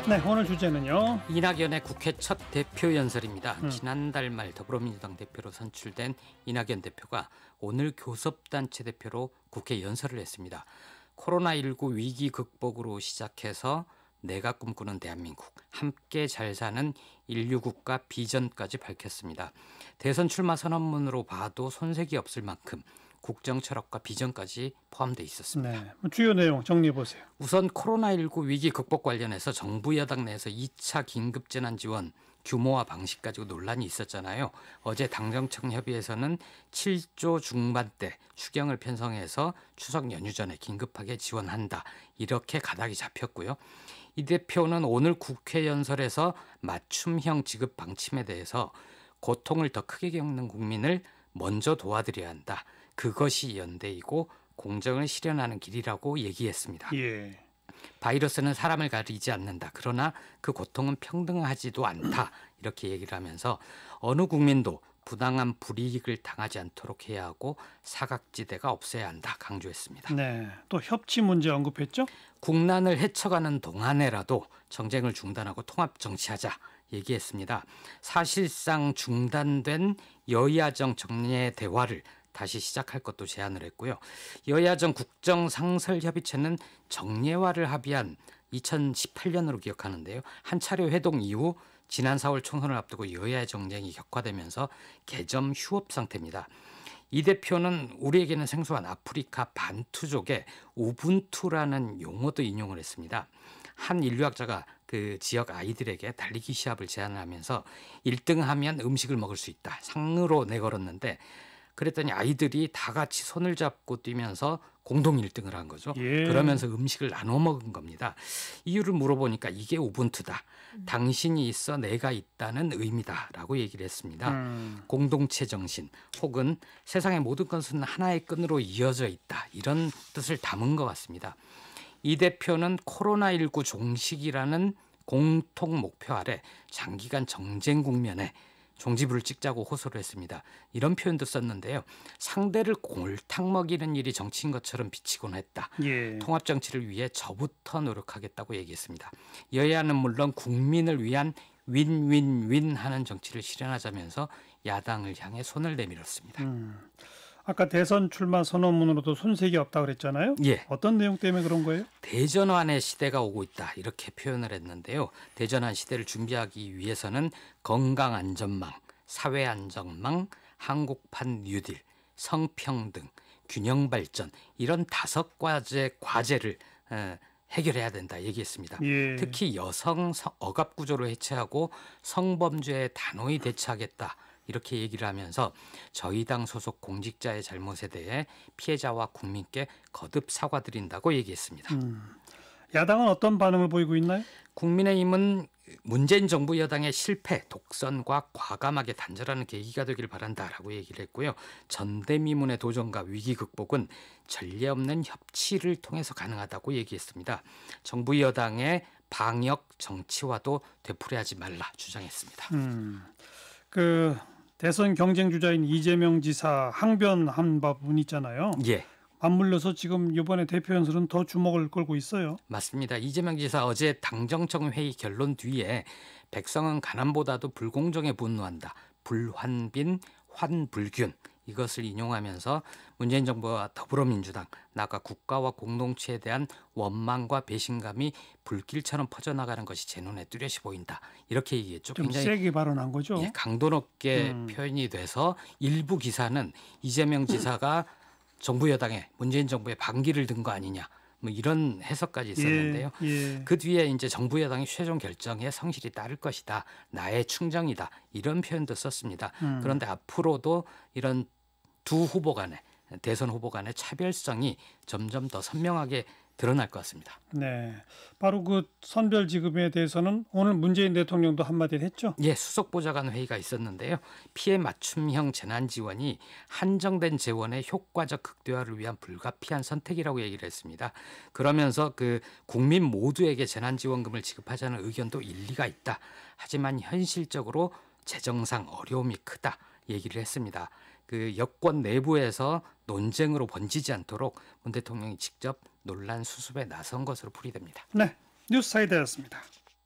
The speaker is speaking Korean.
네, 오늘 주제는요. 이낙연의 국회 첫 대표 연설입니다. 지난달 말 더불어민주당 대표로 선출된 이낙연 대표가 오늘 교섭단체 대표로 국회 연설을 했습니다. 코로나19 위기 극복으로 시작해서 내가 꿈꾸는 대한민국, 함께 잘 사는 인류국가 비전까지 밝혔습니다. 대선 출마 선언문으로 봐도 손색이 없을 만큼 국정 철학과 비전까지 포함되어 있었습니다. 네, 주요 내용 정리해 보세요. 우선 코로나19 위기 극복 관련해서 정부 여당 내에서 2차 긴급재난지원 규모와 방식 가지고 논란이 있었잖아요. 어제 당정청 협의에서는 7조 중반대 추경을 편성해서 추석 연휴 전에 긴급하게 지원한다. 이렇게 가닥이 잡혔고요. 이 대표는 오늘 국회 연설에서 맞춤형 지급 방침에 대해서 고통을 더 크게 겪는 국민을 먼저 도와드려야 한다. 그것이 연대이고 공정을 실현하는 길이라고 얘기했습니다. 예. 바이러스는 사람을 가리지 않는다. 그러나 그 고통은 평등하지도 않다. 이렇게 얘기를 하면서 어느 국민도 부당한 불이익을 당하지 않도록 해야 하고 사각지대가 없어야 한다. 강조했습니다. 네, 또 협치 문제 언급했죠? 국난을 헤쳐가는 동안에라도 정쟁을 중단하고 통합 정치하자 얘기했습니다. 사실상 중단된 여야정 정례 대화를 다시 시작할 것도 제안을 했고요. 여야정 국정상설협의체는 정례화를 합의한 2018년으로 기억하는데요. 한 차례 회동 이후 지난 4월 총선을 앞두고 여야의 정쟁이 격화되면서 개점 휴업 상태입니다. 이 대표는 우리에게는 생소한 아프리카 반투족의 우분투라는 용어도 인용을 했습니다. 한 인류학자가 그 지역 아이들에게 달리기 시합을 제안을 하면서 1등하면 음식을 먹을 수 있다. 상으로 내걸었는데 그랬더니 아이들이 다 같이 손을 잡고 뛰면서 공동 1등을 한 거죠. 예. 그러면서 음식을 나눠 먹은 겁니다. 이유를 물어보니까 이게 우분투다. 당신이 있어 내가 있다는 의미다라고 얘기를 했습니다. 공동체 정신 혹은 세상의 모든 것은 하나의 끈으로 이어져 있다. 이런 뜻을 담은 것 같습니다. 이 대표는 코로나19 종식이라는 공통 목표 아래 장기간 정쟁 국면에 종지부를 찍자고 호소를 했습니다. 이런 표현도 썼는데요. 상대를 골탕 먹이는 일이 정치인 것처럼 비치곤 했다. 예. 통합 정치를 위해 저부터 노력하겠다고 얘기했습니다. 여야는 물론 국민을 위한 윈윈윈 하는 정치를 실현하자면서 야당을 향해 손을 내밀었습니다. 아까 대선 출마 선언문으로도 손색이 없다고 그랬잖아요. 예. 어떤 내용 때문에 그런 거예요? 대전환의 시대가 오고 있다 이렇게 표현을 했는데요. 대전환 시대를 준비하기 위해서는 건강안전망, 사회안전망, 한국판 뉴딜, 성평등, 균형발전 이런 5가지 과제를 해결해야 된다 얘기했습니다. 예. 특히 여성 억압구조를 해체하고 성범죄에 단호히 대처하겠다. 이렇게 얘기를 하면서 저희 당 소속 공직자의 잘못에 대해 피해자와 국민께 거듭 사과드린다고 얘기했습니다. 야당은 어떤 반응을 보이고 있나요? 국민의힘은 문재인 정부 여당의 실패, 독선과 과감하게 단절하는 계기가 되길 바란다라고 얘기를 했고요. 전대미문의 도전과 위기 극복은 전례 없는 협치를 통해서 가능하다고 얘기했습니다. 정부 여당의 방역 정치화도 되풀이하지 말라 주장했습니다. 그 대선 경쟁 주자인 이재명 지사 항변한 부분 있잖아요. 예. 맞물려서 지금 이번에 대표 연설은 더 주목을 끌고 있어요. 맞습니다. 이재명 지사 어제 당정청 회의 결론 뒤에 백성은 가난보다도 불공정에 분노한다. 불환빈, 환불균. 이것을 인용하면서 문재인 정부와 더불어민주당, 나아가 국가와 공동체에 대한 원망과 배신감이 불길처럼 퍼져나가는 것이 제 눈에 뚜렷이 보인다. 이렇게 얘기했죠. 좀 굉장히 세게 발언한 거죠. 예, 강도 높게 표현이 돼서 일부 기사는 이재명 지사가 정부 여당에 문재인 정부에 반기를 든 거 아니냐. 뭐 이런 해석까지 있었는데요. 예. 그 뒤에 이제 정부 여당이 최종 결정에 성실히 따를 것이다. 나의 충정이다. 이런 표현도 썼습니다. 그런데 앞으로도 이런 두 후보 간의 대선 후보 간의 차별성이 점점 더 선명하게 드러날 것 같습니다. 네, 바로 그 선별 지급에 대해서는 오늘 문재인 대통령도 한마디를 했죠. 예, 수석보좌관 회의가 있었는데요. 피해 맞춤형 재난지원이 한정된 재원의 효과적 극대화를 위한 불가피한 선택이라고 얘기를 했습니다. 그러면서 그 국민 모두에게 재난지원금을 지급하자는 의견도 일리가 있다. 하지만 현실적으로 재정상 어려움이 크다. 얘기를 했습니다. 그 여권 내부에서 논쟁으로 번지지 않도록 문 대통령이 직접 논란 수습에 나선 것으로 풀이됩니다. 네, 뉴스사이드였습니다.